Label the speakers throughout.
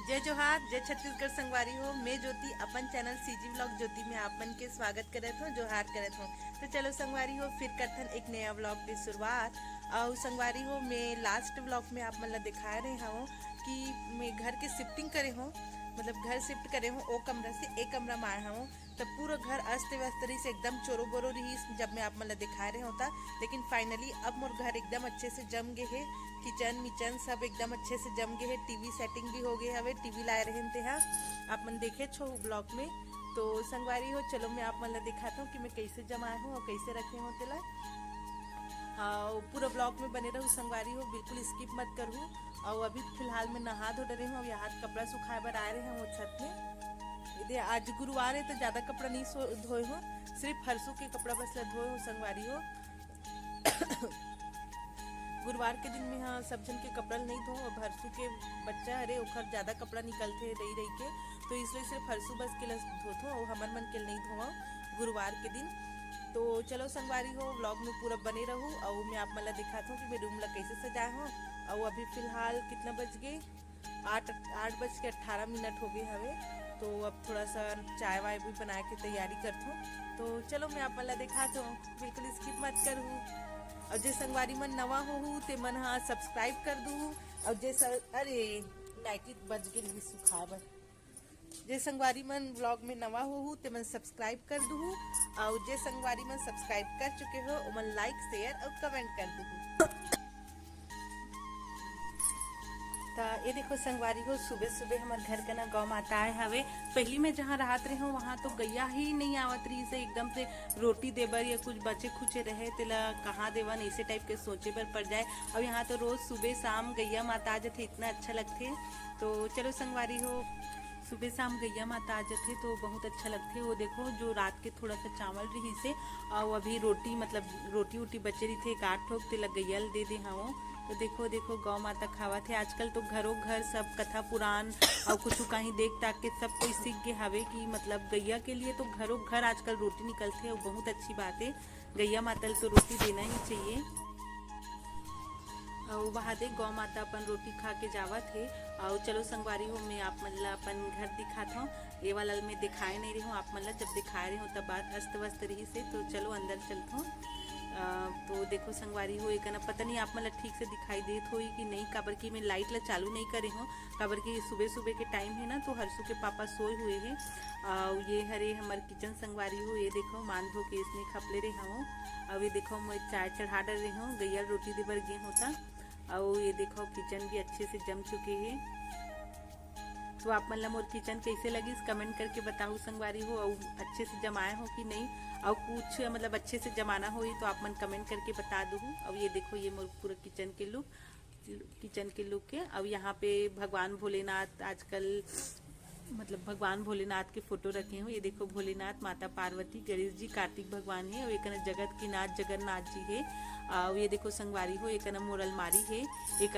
Speaker 1: जय जोहार, जय छत्तीसगढ़ संगवारी हो। मैं ज्योति अपन चैनल सीजी व्लॉग ज्योति में आप मन के स्वागत करत हूँ, जोहार करत हूँ। तो चलो संगवारी हो, फिर करथन एक नया व्लॉग की शुरुआत। और संगवारी हो, मैं लास्ट व्लॉग में आप मन ला दिखा रहे हूँ कि मैं घर के शिफ्टिंग करे हूँ, मतलब घर शिफ्ट करे हूँ। ओ कमरा से एक कमरा में आया हूँ, तब पूरा घर अस्त व्यस्त रही से एकदम चोरो बोरो रही जब मैं आप मन ला दिखा रहे होता। लेकिन फाइनली अब मोर घर एकदम अच्छे से जम गए है। किचन मिचन सब एकदम अच्छे से जम गए है। टीवी सेटिंग भी हो गई हवे, टीवी लाए रहे थे हाँ, आप मन देखे छो ब्लॉग में। तो संगवारी हो, चलो मैं आप मन ला दिखाता हूँ कि मैं कैसे जमाए हूँ और कैसे रखे हूँ तेला। पूरा ब्लॉग में बने रहूँ संगवारी हो, बिल्कुल स्किप मत करूँ। और अभी फिलहाल मैं नहा धो रही हूँ, यहाँ कपड़ा सुखाए बर आए रहे हैं वो छत में। इधर आज गुरुवार है तो ज्यादा कपड़ा नहीं धोए हो, सिर्फ हरसू के कपड़ा बस धोए हो संगवारी हो। गुरुवार के दिन में हाँ सब जन के कपड़ा नहीं धो, और हरसू के बच्चा अरे ओखर ज्यादा कपड़ा निकलते रही रही के, तो इसलिए सिर्फ हरसू बस के धोथो और हमर मन के नहीं धोवा गुरुवार के दिन। तो चलो संगवारी हो, व्लॉग में पूरा बने रहूँ और मैं आप मला दिखाता हूँ कि मैं रूम ला कैसे सजाए हूँ। और अभी फिलहाल कितना बज गए, 8:18 हो गए हवे। तो अब थोड़ा सा चाय वाय भी बना के तैयारी करता हूँ। तो चलो मैं आप मला दिखाता हूँ, बिल्कुल स्किप मत करूँ। और जे संगवारी मन नवा हो ते मन हाँ सब्सक्राइब कर दू। और जे अरे नाइटी बज गई सुखा बर, जे संगवारी मन ब्लॉग में नवा हो ते मन सब्सक्राइब कर दू। और जे संगवारी मन सब्सक्राइब कर चुके हो उमन लाइक शेयर और कमेंट कर दू। ये देखो संगवारी हो, सुबह सुबह हमारे घर का ना गौ माता आए हवे। पहली में जहाँ राहत रहे हो वहाँ तो गैया ही नहीं आवत रही से, एकदम से रोटी देबर या कुछ बचे खुचे रहे तेला कहाँ देवन ऐसे टाइप के सोचे पर पड़ जाए। और यहाँ तो रोज सुबह शाम गैया माता आ जाते, इतना अच्छा लगते। तो चलो संगवारी हो, सुबह शाम गैया माता आ जाते तो बहुत अच्छा लगते। वो देखो जो रात के थोड़ा सा चावल रही से और अभी रोटी मतलब रोटी वोटी बचे रही थे, गाठ ठोक तेला गैया दे दे हाँ। तो देखो देखो गौ माता खावा थे। आजकल तो घरों घर सब कथा पुराण और कुछ कहीं देख ताक के सब कोई सीख गए हवे कि मतलब गैया के लिए तो घरों घर आजकल रोटी निकलते है, और बहुत अच्छी बात है। गैया माता तो रोटी देना ही चाहिए। और वहाँ दे गौ माता अपन रोटी खा के जावा थे। और चलो संगवारी हो, मैं आप मतलब अपन घर दिखाता हूँ। ये वाला मैं दिखाए नहीं रही हूँ, आप मतलब जब दिखाए रही हूँ तब बात अस्त व्यस्त रही से। तो चलो अंदर चलता हूँ। तो देखो संगवारी हो, एक ना पता नहीं आप मतलब ठीक से दिखाई देत हो कि नहीं, काबर की मैं लाइट ला चालू नहीं करे हूँ, काबर की सुबह सुबह के टाइम है ना, तो हरसू के पापा सोए हुए हैं। ये हरे हमारे किचन संगवारी हो, ये देखो मान धो के इसने खपले रहे हूँ। अब ये देखो मैं चाय चढ़ा डर रही हूँ, गैया रोटी दे बर गे होता। और ये देखो किचन भी अच्छे से जम चुके हैं। तो आप मतलब मोर किचन कैसे लगी कमेंट करके बताओ संगवारी हो, और अच्छे से जमाए हो कि नहीं, और कुछ मतलब अच्छे से जमाना हो तो आप मन कमेंट करके बता दो। अब ये देखो ये मोर पूरा किचन के लुक है। अब यहाँ पे भगवान भोलेनाथ आजकल मतलब भगवान भोलेनाथ के फोटो रखे हुए। ये देखो भोलेनाथ, माता पार्वती, गणेश जी, कार्तिक भगवान है, और एक जगत की नाथ जगन्नाथ जी है। और ये देखो संगवारी हो, एक मोर अलमारी है, एक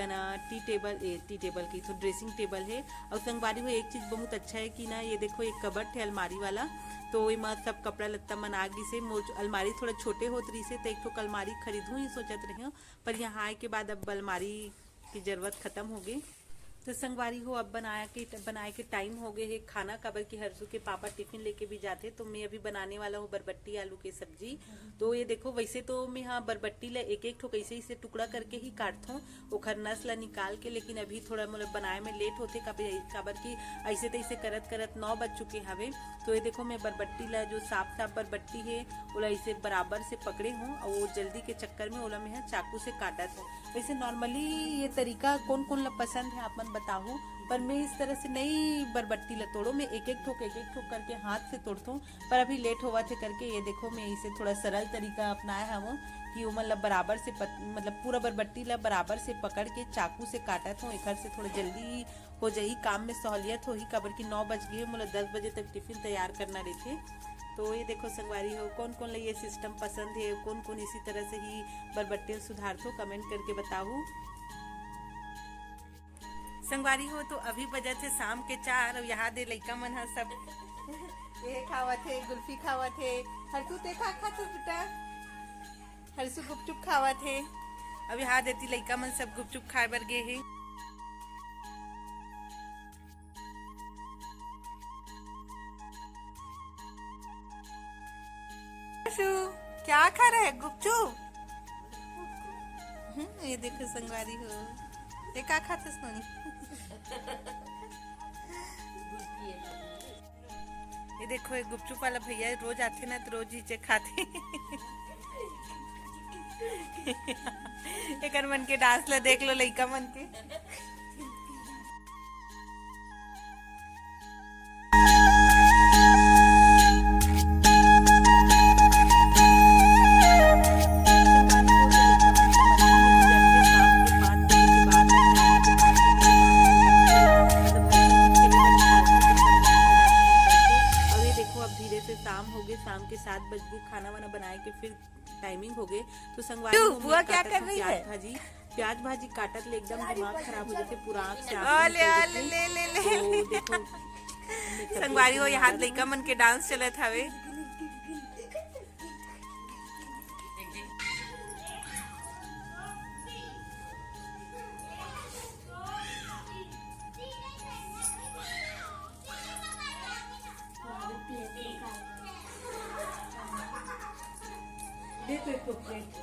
Speaker 1: टी टेबल की तो ड्रेसिंग टेबल है। और संगवारी हो एक चीज बहुत अच्छा है कि ना, ये देखो एक कबट है अलमारी वाला, तो मैं सब कपड़ा लत्ता मन आगी से मोर अलमारी थोड़ा छोटे होत रही से, तो एक तो अलमारी खरीदूं ही सोचत रही हूँ। पर यहाँ आए के बाद अब अलमारी की जरूरत खत्म हो गई। तो संगवारी हो, अब बनाए के टाइम हो गए है खाना, काबर की हरसू के पापा टिफिन लेके भी जाते। तो मैं अभी बनाने वाला हूँ बरबट्टी आलू की सब्जी। तो ये देखो वैसे तो मैं हाँ बरबट्टी ला एक एक ठो कैसे इसे टुकड़ा करके ही काटता हूँ, ओखर नस ला निकाल के। लेकिन अभी थोड़ा मतलब बनाए में लेट होते, काबर की ऐसे तैसे करत करत 9 बज चुके हवे। तो ये देखो मैं बरबट्टी ला जो साफ साफ बरबट्टी है ओला इसे बराबर से पकड़े हूँ, और वो जल्दी के चक्कर में ओला मैं चाकू से काटत हूँ। वैसे नॉर्मली ये तरीका कौन कौन ला पसंद है आप मन बताओ, पर मैं इस तरह से नहीं बरबट्टी ला तोड़ो, मैं एक एक ठोक करके हाथ से तोड़ता हूँ। पर अभी लेट हुआ थे करके ये देखो मैं इसे थोड़ा सरल तरीका अपनाया हूँ कि वो मतलब बराबर से मतलब पूरा बरबट्टी ला बराबर से पकड़ के चाकू से काटत हूँ। एक से थोड़ा जल्दी हो जाही, काम में सहूलियत होही, काबर की 9 बज गए, मतलब 10 बजे तक टिफिन तैयार करना रहते। तो ये देखो संगवारी हो, कौन कौन ला ये सिस्टम पसंद है, कौन कौन इसी तरह से ही बरबट्टी सुधारतो, कमेंट करके बताओ संगवारी हो। तो अभी बजा थे शाम के 4, और यहाँ दे लइका मन हा सब ये खावत है, गुल्फी खावत है। हरसू ते खा तो बेटा, हरसू गुपचुप खावत है। अब यहाँ देती लइका मन सब गुपचुप खाए बर गे है। क्या खा रहे हैं गुपचुप? ये देखो संगवारी हो, ये क्या खाते सोनी? ये देखो ये गुपचुप वाला भैया रोज आते ना तो रोज ही खाते। एक मन के डांस ला देख लो लइका मन के। शाम हो गए, शाम के 7 बज गए, खाना वाना बनाए के फिर टाइमिंग हो गए तो संगवारी बुआ क्या कर रही है? प्याज भाजी काटत ले एकदम दिमाग खराब हो जाते, पूरा आँख से ले देखो संगवारी हो यहाँ लइका मन के डांस चलत हवे। देखो एक प्लेट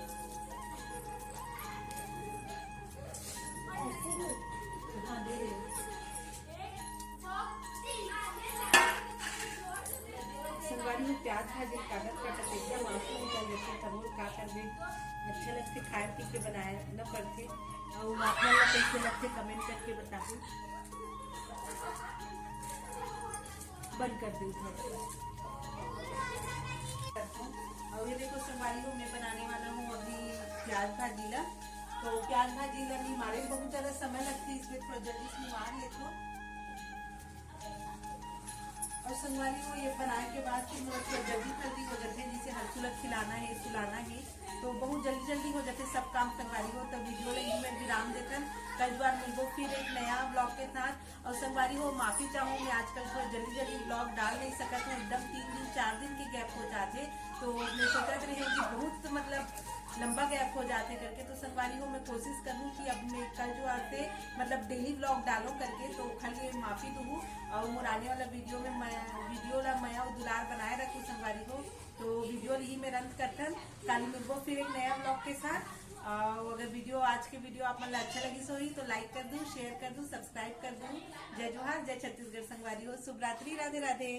Speaker 1: संगवारी में प्याज भाजी काटत काटत एकदम आंसू निकल जाते, तब का कर दे अच्छा लगते खाए पी के बनाए न पड़ते और आपने कैसे लगते कमेंट करके बताओ। बंद कर दी और ये देखो संगवारी को मैं बनाने वाला हूँ अभी प्याज भाजी ला। तो प्याज भाजी ला नहीं मारे बहुत ज्यादा समय लगती है, इसमें थोड़ा जल्दी से मार लेते हो। और संगवारी को ये बनाने के बाद फिर थोड़ा जल्दी हो जाते हैं, जिसे हर सुलग खिलाना है सुलाना है तो बहुत जल्दी हो जाते सब काम संगवारी हो। तो वीडियो लेंगे में विराम देकर कई बार मिलबो फिर एक नया ब्लॉग के साथ। और संगवारी हो माफी चाहूँ मैं आजकल थोड़ा जल्दी ब्लॉग डाल नहीं सकता हूँ, एकदम 3 दिन 4 दिन के गैप हो जाते तो मैं सोचत रही कि बहुत मतलब लंबा गैप हो जाते करके। तो संगवारी हो मैं कोशिश करूँ कि अब मैं कल जो आते मतलब डेली ब्लॉग डालो करके, तो खाली माफी दूँ और मोर आने वाला वीडियो में वीडियो ला मैं दुलार बनाए रखूँ संगवारी हो। तो वीडियो ही में रंत करथन कल मिलबो फिर एक नया ब्लॉग के साथ। और अगर वीडियो आज के वीडियो आप मन अच्छा लगी सोही तो लाइक कर दूं, शेयर कर दूं, सब्सक्राइब कर दूं। जय जोहार, जय छत्तीसगढ़। संगवारी हो शुभ रात्रि, राधे राधे।